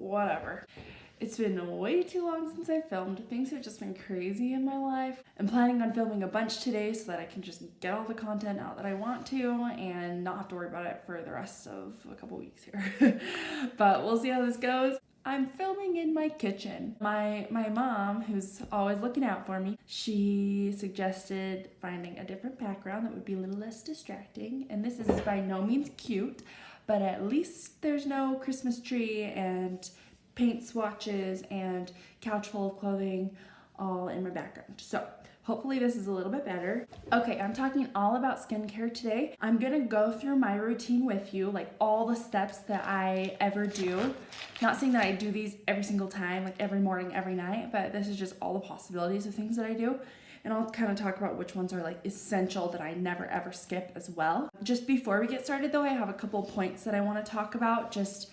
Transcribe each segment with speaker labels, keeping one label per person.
Speaker 1: whatever. It's been way too long since I filmed. Things have just been crazy in my life. I'm planning on filming a bunch today so that I can just get all the content out that I want to and not have to worry about it for the rest of a couple weeks here. But we'll see how this goes. I'm filming in my kitchen. My mom, who's always looking out for me, she suggested finding a different background that would be a little less distracting. And this is by no means cute, but at least there's no Christmas tree and paint swatches and couch full of clothing all in my background. So hopefully this is a little bit better. Okay, I'm talking all about skincare today. I'm gonna go through my routine with you, like all the steps that I ever do. Not saying that I do these every single time, like every morning, every night, but this is just all the possibilities of things that I do. And I'll kind of talk about which ones are like essential that I never ever skip as well. Just before we get started though, I have a couple points that I wanna talk about, just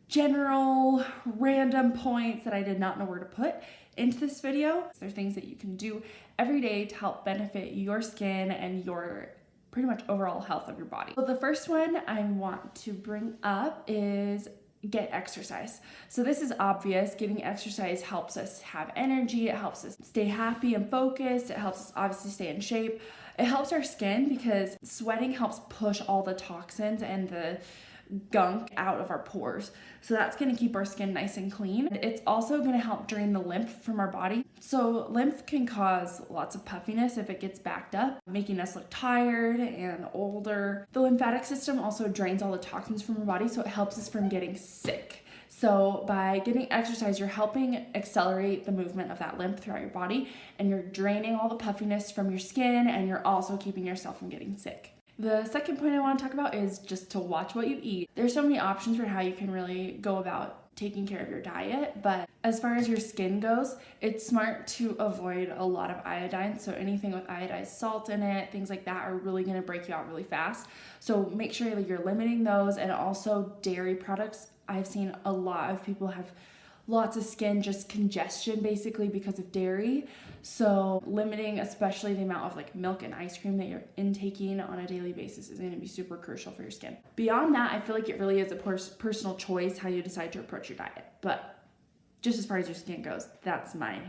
Speaker 1: general random points that I did not know where to put into this video. There's things that you can do every day to help benefit your skin and your pretty much overall health of your body. So the first one I want to bring up is get exercise. So this is obvious. Getting exercise helps us have energy. It helps us stay happy and focused. It helps us obviously stay in shape. It helps our skin because sweating helps push all the toxins and the gunk out of our pores. So that's going to keep our skin nice and clean. It's also going to help drain the lymph from our body. So lymph can cause lots of puffiness if it gets backed up, making us look tired and older. The lymphatic system also drains all the toxins from our body, so it helps us from getting sick. So by getting exercise, you're helping accelerate the movement of that lymph throughout your body, and you're draining all the puffiness from your skin, and you're also keeping yourself from getting sick. The second point I want to talk about is just to watch what you eat. There's so many options for how you can really go about taking care of your diet, but as far as your skin goes, it's smart to avoid a lot of iodine. So anything with iodized salt in it, things like that are really going to break you out really fast. So make sure that you're limiting those, and also dairy products. I've seen a lot of people have lots of skin just congestion basically because of dairy. So limiting especially the amount of like milk and ice cream that you're intaking on a daily basis is going to be super crucial for your skin. Beyond that, I feel like it really is a personal choice how you decide to approach your diet. But just as far as your skin goes, that's my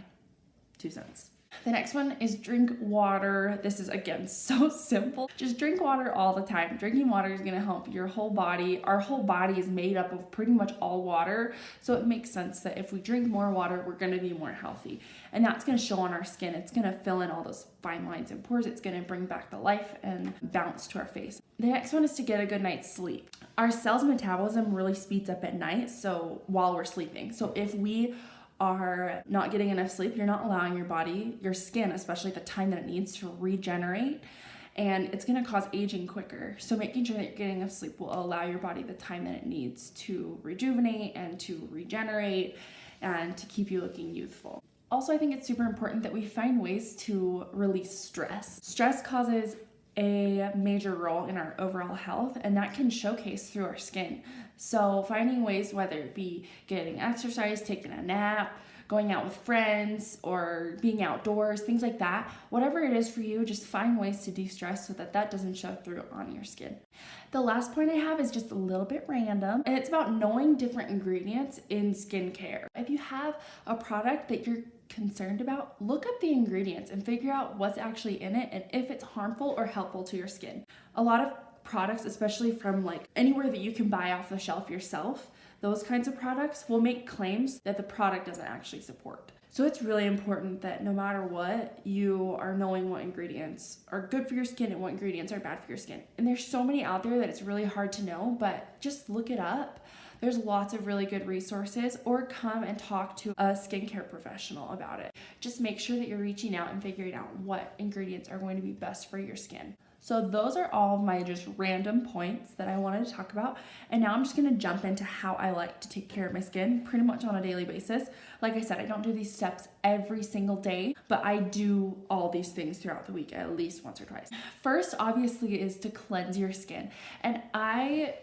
Speaker 1: 2 cents. The next one is drink water. This is again so simple. Just drink water all the time. Drinking water is going to help your whole body. Our whole body is made up of pretty much all water. So it makes sense that if we drink more water, we're going to be more healthy. And that's going to show on our skin. It's going to fill in all those fine lines and pores. It's going to bring back the life and bounce to our face. The next one is to get a good night's sleep. Our cell's metabolism really speeds up at night, so while we're sleeping. So if we are not getting enough sleep, you're not allowing your body, your skin, especially the time that it needs to regenerate, and it's going to cause aging quicker. So making sure that you're getting enough sleep will allow your body the time that it needs to rejuvenate and to regenerate and to keep you looking youthful. Also, I think it's super important that we find ways to release stress. Stress causes a major role in our overall health, and that can showcase through our skin. So finding ways, whether it be getting exercise, taking a nap, going out with friends, or being outdoors, things like that, whatever it is for you, just find ways to de-stress so that that doesn't show through on your skin. The last point I have is just a little bit random, and it's about knowing different ingredients in skincare. If you have a product that you're concerned about, look up the ingredients and figure out what's actually in it and if it's harmful or helpful to your skin. A lot of products, especially from like anywhere that you can buy off the shelf yourself, those kinds of products will make claims that the product doesn't actually support. So it's really important that no matter what, you are knowing what ingredients are good for your skin and what ingredients are bad for your skin. And there's so many out there that it's really hard to know, but just look it up. There's lots of really good resources, or come and talk to a skincare professional about it. Just make sure that you're reaching out and figuring out what ingredients are going to be best for your skin. So those are all of my just random points that I wanted to talk about. And now I'm just gonna jump into how I like to take care of my skin pretty much on a daily basis. Like I said, I don't do these steps every single day, but I do all these things throughout the week at least once or twice. First, obviously, is to cleanse your skin. And I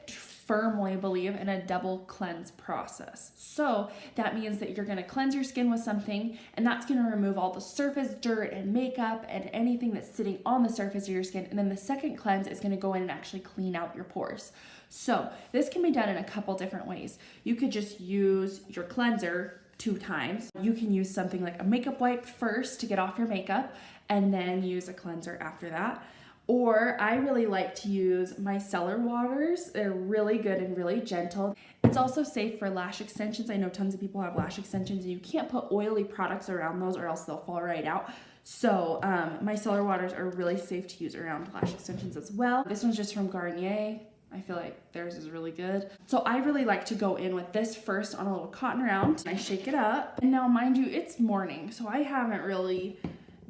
Speaker 1: firmly believe in a double cleanse process. So that means that you're going to cleanse your skin with something, and that's going to remove all the surface dirt and makeup and anything that's sitting on the surface of your skin. And then the second cleanse is going to go in and actually clean out your pores. So this can be done in a couple different ways. You could just use your cleanser 2 times. You can use something like a makeup wipe first to get off your makeup, and then use a cleanser after that. Or I really like to use micellar waters. They're really good and really gentle. It's also safe for lash extensions. I know tons of people have lash extensions and you can't put oily products around those or else they'll fall right out. So micellar waters are really safe to use around lash extensions as well. This one's just from Garnier. I feel like theirs is really good. So I really like to go in with this first on a little cotton round. I shake it up. And now mind you, it's morning, so I haven't really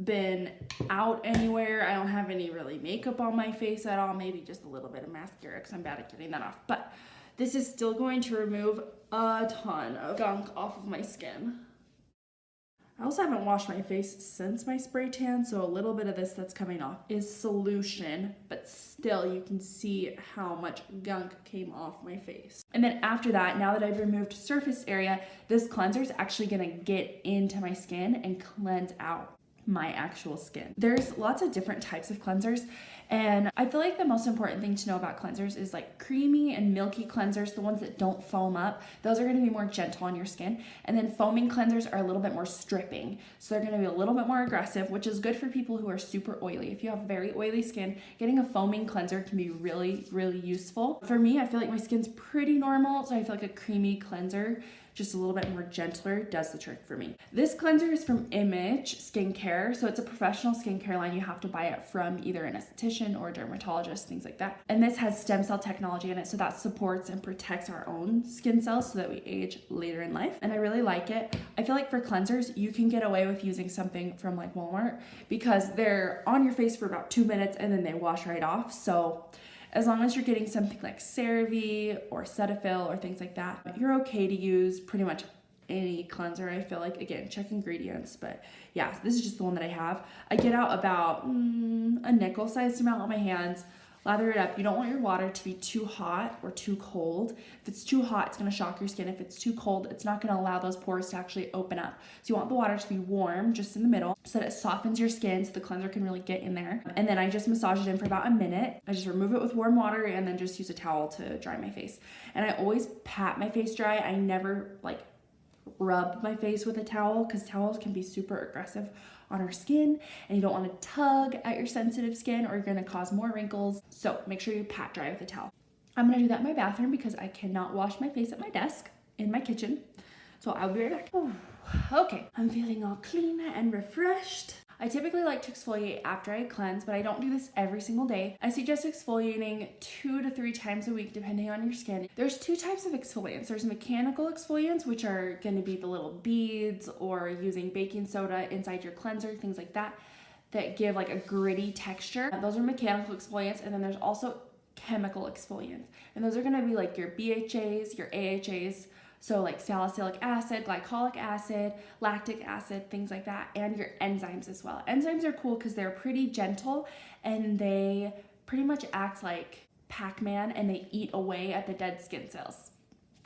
Speaker 1: been out anywhere. I don't have any really makeup on my face at all, maybe just a little bit of mascara because I'm bad at getting that off. But this is still going to remove a ton of gunk off of my skin. I also haven't washed my face since my spray tan, so a little bit of this that's coming off is solution, but still you can see how much gunk came off my face. And then after that, now that I've removed surface area, this cleanser is actually gonna get into my skin and cleanse out my actual skin. There's lots of different types of cleansers, and I feel like the most important thing to know about cleansers is like creamy and milky cleansers, the ones that don't foam up. Those are going to be more gentle on your skin. And then foaming cleansers are a little bit more stripping. So they're going to be a little bit more aggressive, which is good for people who are super oily. If you have very oily skin, getting a foaming cleanser can be really, really useful. For me, I feel like my skin's pretty normal, so I feel like a creamy cleanser, just a little bit more gentler, does the trick for me. This cleanser is from Image Skincare, so it's a professional skincare line. You have to buy it from either an esthetician or a dermatologist, things like that. And this has stem cell technology in it, so that supports and protects our own skin cells so that we age later in life. And I really like it. I feel like for cleansers, you can get away with using something from like Walmart because they're on your face for about 2 minutes and then they wash right off. So as long as you're getting something like CeraVe or Cetaphil or things like that, you're okay to use pretty much any cleanser. I feel like, again, check ingredients, but yeah, this is just the one that I have. I get out about a nickel-sized amount on my hands, lather it up. You don't want your water to be too hot or too cold. If it's too hot, it's gonna shock your skin. If it's too cold, it's not gonna allow those pores to actually open up. So you want the water to be warm, just in the middle, so that it softens your skin so the cleanser can really get in there. And then I just massage it in for about a minute. I just remove it with warm water and then just use a towel to dry my face. And I always pat my face dry. I never like rub my face with a towel because towels can be super aggressive on our skin and you don't want to tug at your sensitive skin or you're going to cause more wrinkles. So make sure you pat dry with a towel. I'm going to do that in my bathroom because I cannot wash my face at my desk in my kitchen. So I'll be right back. Oh, okay, I'm feeling all clean and refreshed. I typically like to exfoliate after I cleanse, but I don't do this every single day. I suggest exfoliating 2 to 3 times a week depending on your skin. There's 2 types of exfoliants. There's mechanical exfoliants, which are going to be the little beads or using baking soda inside your cleanser, things like that, that give like a gritty texture. Those are mechanical exfoliants. And then there's also chemical exfoliants. And those are going to be like your BHAs, your AHAs, so like salicylic acid, glycolic acid, lactic acid, things like that, and your enzymes as well. Enzymes are cool because they're pretty gentle and they pretty much act like Pac-Man and they eat away at the dead skin cells.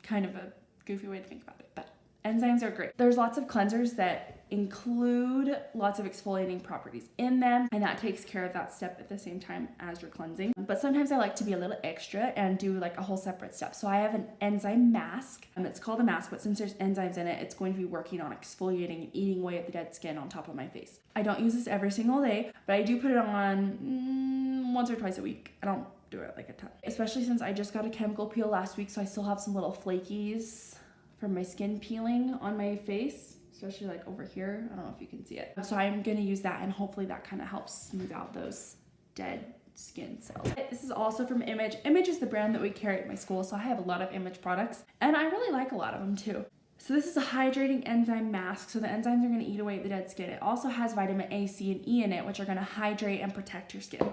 Speaker 1: Kind of a goofy way to think about it, but enzymes are great. There's lots of cleansers that include lots of exfoliating properties in them, and that takes care of that step at the same time as you're cleansing. But sometimes I like to be a little extra and do like a whole separate step. So I have an enzyme mask, and it's called a mask, but since there's enzymes in it, it's going to be working on exfoliating and eating away at the dead skin on top of my face. I don't use this every single day, but I do put it on once or twice a week. I don't do it like a ton, especially since I just got a chemical peel last week, so I still have some little flakies from my skin peeling on my face, especially like over here. I don't know if you can see it. So I'm gonna use that and hopefully that kind of helps smooth out those dead skin cells. This is also from Image. Image is the brand that we carry at my school, so I have a lot of Image products and I really like a lot of them too. So this is a hydrating enzyme mask. So the enzymes are gonna eat away at the dead skin. It also has vitamin A, C, and E in it, which are gonna hydrate and protect your skin.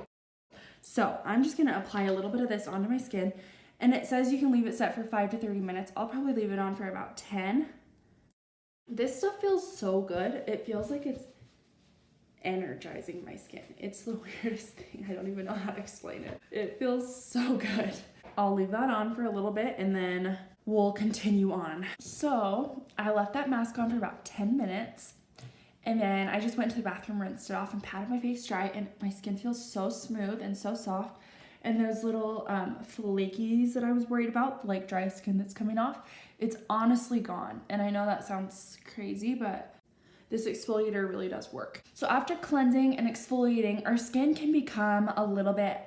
Speaker 1: So I'm just gonna apply a little bit of this onto my skin. And it says you can leave it set for 5 to 30 minutes. I'll probably leave it on for about 10. This stuff feels so good. It feels like it's energizing my skin. It's the weirdest thing. I don't even know how to explain it. It feels so good. I'll leave that on for a little bit and then we'll continue on. So I left that mask on for about 10 minutes. And then I just went to the bathroom, rinsed it off, and patted my face dry, and my skin feels so smooth and so soft. And those little flakies that I was worried about, like dry skin that's coming off, it's honestly gone. And I know that sounds crazy, but this exfoliator really does work. So after cleansing and exfoliating, our skin can become a little bit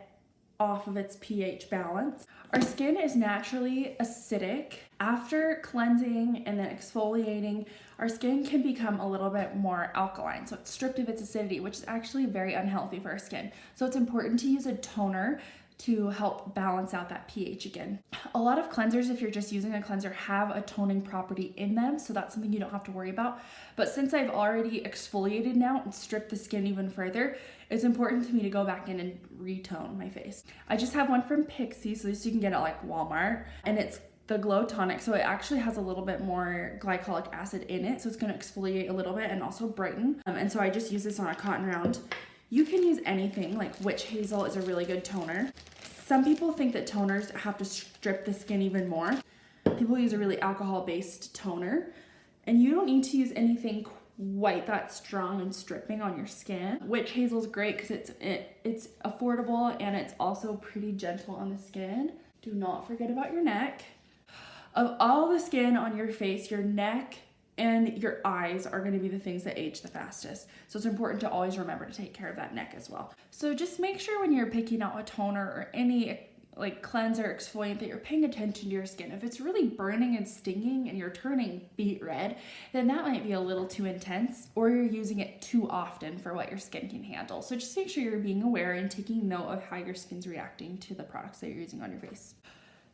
Speaker 1: off of its pH balance. Our skin is naturally acidic. After cleansing and then exfoliating, our skin can become a little bit more alkaline. So it's stripped of its acidity, which is actually very unhealthy for our skin. So it's important to use a toner to help balance out that pH again. A lot of cleansers, if you're just using a cleanser, have a toning property in them, so that's something you don't have to worry about. But since I've already exfoliated now and stripped the skin even further, it's important to me to go back in and retone my face. I just have one from Pixie, so this you can get at like Walmart, and it's the Glow Tonic, so it actually has a little bit more glycolic acid in it, so it's going to exfoliate a little bit and also brighten. And so I just use this on a cotton round. You can use anything, like witch hazel is a really good toner. Some people think that toners have to strip the skin even more. People use a really alcohol-based toner, and you don't need to use anything quite that strong and stripping on your skin. Witch hazel is great because it's affordable and it's also pretty gentle on the skin. Do not forget about your neck. Of all the skin on your face, your neck and your eyes are going to be the things that age the fastest. So it's important to always remember to take care of that neck as well. So just make sure when you're picking out a toner or any like cleanser, exfoliant, that you're paying attention to your skin. If it's really burning and stinging and you're turning beet red, then that might be a little too intense, or you're using it too often for what your skin can handle. So just make sure you're being aware and taking note of how your skin's reacting to the products that you're using on your face.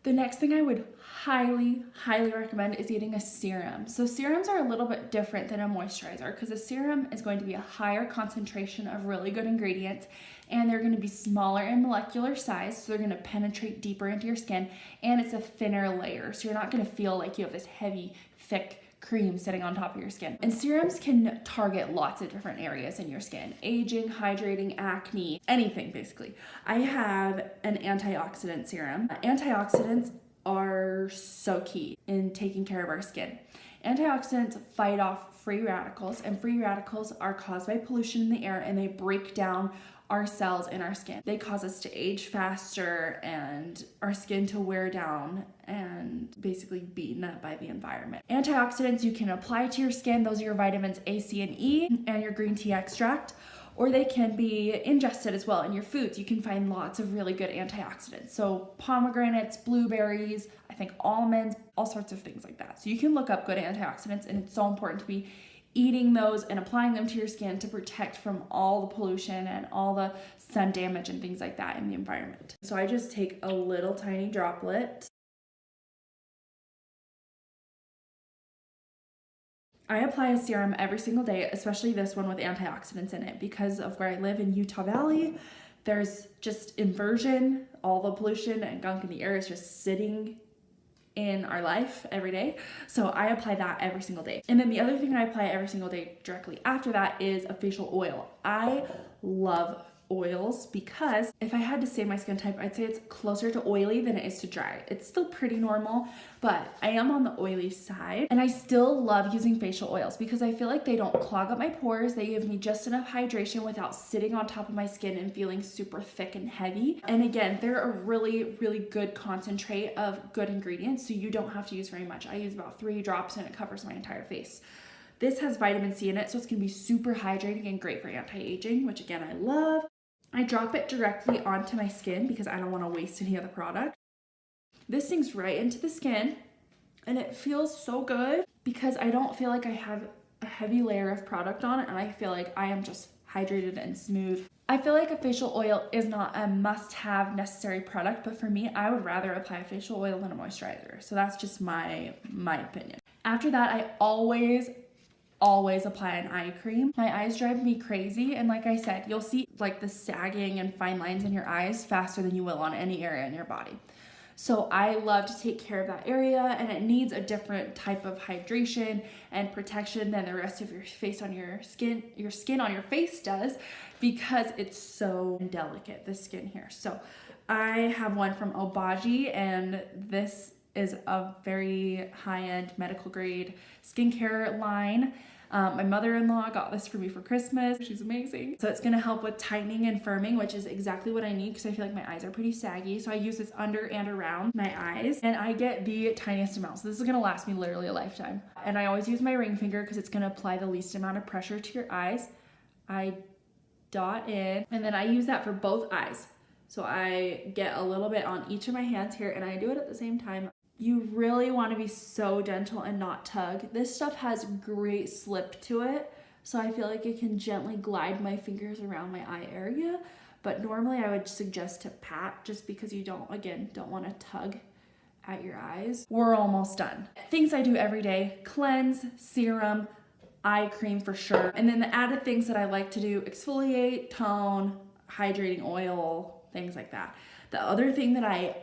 Speaker 1: The next thing I would highly recommend is getting a serum. So serums are a little bit different than a moisturizer because a serum is going to be a higher concentration of really good ingredients, and they're going to be smaller in molecular size, so they're going to penetrate deeper into your skin, and it's a thinner layer, so you're not going to feel like you have this heavy, thick cream sitting on top of your skin. And serums can target lots of different areas in your skin: aging, hydrating, acne, anything basically. I have an antioxidant serum. Antioxidants are so key in taking care of our skin. Antioxidants fight off free radicals, and free radicals are caused by pollution in the air, and they break down our cells in our skin. They cause us to age faster and our skin to wear down and basically beaten up by the environment. Antioxidants you can apply to your skin. Those are your vitamins A, C, and E and your green tea extract, or they can be ingested as well in your foods. You can find lots of really good antioxidants. So pomegranates, blueberries, I think almonds, all sorts of things like that. So you can look up good antioxidants, and it's so important to be eating those and applying them to your skin to protect from all the pollution and all the sun damage and things like that in the environment. So I just take a little tiny droplet. I apply a serum every single day, especially this one with antioxidants in it, because of where I live in Utah Valley. There's just inversion. All the pollution and gunk in the air is just sitting in our life every day. So I apply that every single day. And then the other thing I apply every single day directly after that is a facial oil. I love oils because if I had to say my skin type, I'd say it's closer to oily than it is to dry. It's still pretty normal, but I am on the oily side, and I still love using facial oils because I feel like they don't clog up my pores. They give me just enough hydration without sitting on top of my skin and feeling super thick and heavy. And again, they're a really good concentrate of good ingredients, so you don't have to use very much. I use about 3 drops and it covers my entire face. This has vitamin C in it, so it's gonna be super hydrating and great for anti-aging, which again, I love. I drop it directly onto my skin because I don't want to waste any of the product. This sinks right into the skin, and it feels so good because I don't feel like I have a heavy layer of product on it, and I feel like I am just hydrated and smooth. I feel like a facial oil is not a must-have necessary product, but for me, I would rather apply a facial oil than a moisturizer. So that's just my opinion. After that, I always apply an eye cream. My eyes drive me crazy, and like I said, you'll see like the sagging and fine lines in your eyes faster than you will on any area in your body. So I love to take care of that area, and it needs a different type of hydration and protection than the rest of your face on your skin on your face does, because it's so delicate, the skin here. So I have one from Obaji, and this is a very high-end medical grade skincare line. My mother-in-law got this for me for Christmas. She's amazing. So it's gonna help with tightening and firming, which is exactly what I need because I feel like my eyes are pretty saggy. So I use this under and around my eyes, and I get the tiniest amount. So this is gonna last me literally a lifetime. And I always use my ring finger because it's gonna apply the least amount of pressure to your eyes. I dot in, and then I use that for both eyes. So I get a little bit on each of my hands here, and I do it at the same time. You really want to be so gentle and not tug. This stuff has great slip to it, so I feel like it can gently glide my fingers around my eye area, but normally I would suggest to pat just because you don't want to tug at your eyes. We're almost done. Things I do every day: cleanse, serum, eye cream for sure, and then the added things that I like to do: exfoliate, tone, hydrating oil, things like that. The other thing that I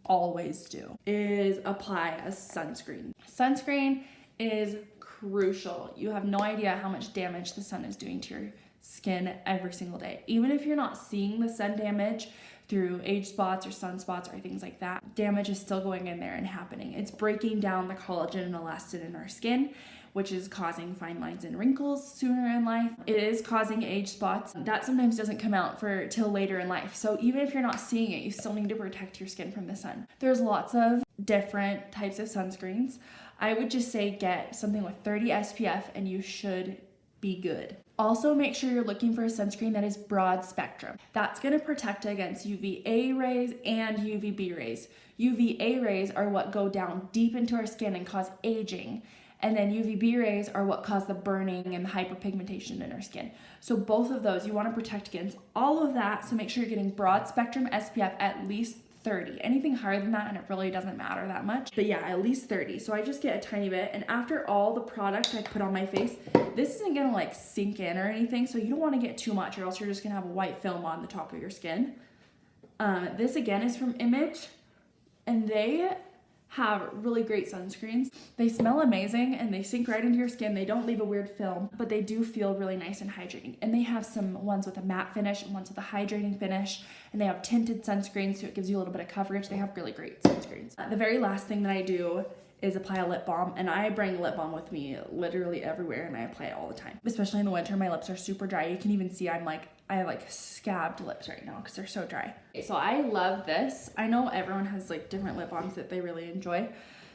Speaker 1: always do is apply a sunscreen. Sunscreen is crucial. You have no idea how much damage the sun is doing to your skin every single day. Even if you're not seeing the sun damage through age spots or sunspots or things like that, damage is still going in there and happening. It's breaking down the collagen and elastin in our skin, which is causing fine lines and wrinkles sooner in life. It is causing age spots. That sometimes doesn't come out till later in life. So even if you're not seeing it, you still need to protect your skin from the sun. There's lots of different types of sunscreens. I would just say get something with 30 SPF and you should be good. Also, make sure you're looking for a sunscreen that is broad spectrum. That's gonna protect against UVA rays and UVB rays. UVA rays are what go down deep into our skin and cause aging. And then UVB rays are what cause the burning and the hyperpigmentation in our skin. So both of those, you want to protect against all of that. So make sure you're getting broad spectrum SPF at least 30. Anything higher than that, and it really doesn't matter that much. But yeah, at least 30. So I just get a tiny bit. And after all the product I put on my face, this isn't gonna like sink in or anything. So you don't want to get too much or else you're just gonna have a white film on the top of your skin. This again is from Image, and they have really great sunscreens. They smell amazing and they sink right into your skin. They don't leave a weird film, but they do feel really nice and hydrating. And they have some ones with a matte finish and ones with a hydrating finish, and they have tinted sunscreens, so it gives you a little bit of coverage. They have really great sunscreens. The very last thing that I do is apply a lip balm, and I bring lip balm with me literally everywhere, and I apply it all the time. Especially in the winter, my lips are super dry. You can even see I have like scabbed lips right now because they're so dry. Okay, so I love this. I know everyone has like different lip balms that they really enjoy.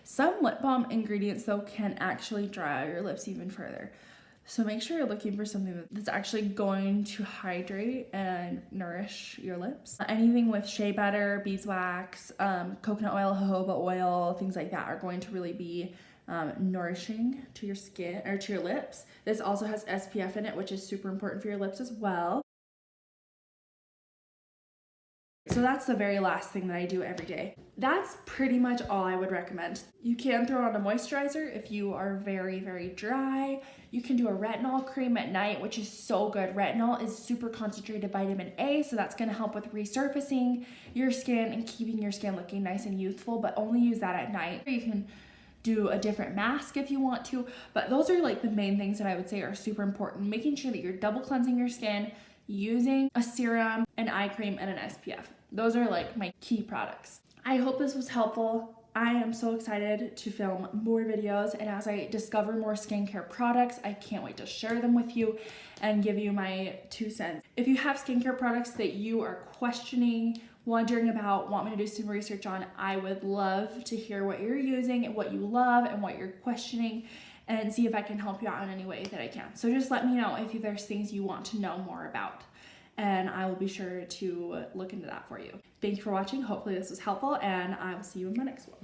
Speaker 1: Some lip balm ingredients though can actually dry out your lips even further. So make sure you're looking for something that's actually going to hydrate and nourish your lips. Anything with shea butter, beeswax, coconut oil, jojoba oil, things like that are going to really be nourishing to your skin or to your lips. This also has SPF in it, which is super important for your lips as well. So that's the very last thing that I do every day. That's pretty much all I would recommend. You can throw on a moisturizer if you are very, very dry. You can do a retinol cream at night, which is so good. Retinol is super concentrated vitamin A, so that's gonna help with resurfacing your skin and keeping your skin looking nice and youthful, but only use that at night. You can do a different mask if you want to, but those are like the main things that I would say are super important. Making sure that you're double cleansing your skin, using a serum, an eye cream, and an SPF. Those are like my key products. I hope this was helpful. I am so excited to film more videos, and as I discover more skincare products, I can't wait to share them with you and give you my 2 cents. If you have skincare products that you are questioning, wondering about, want me to do some research on, I would love to hear what you're using and what you love and what you're questioning, and see if I can help you out in any way that I can. So just let me know if there's things you want to know more about, and I will be sure to look into that for you. Thank you for watching. Hopefully this was helpful, and I will see you in my next one.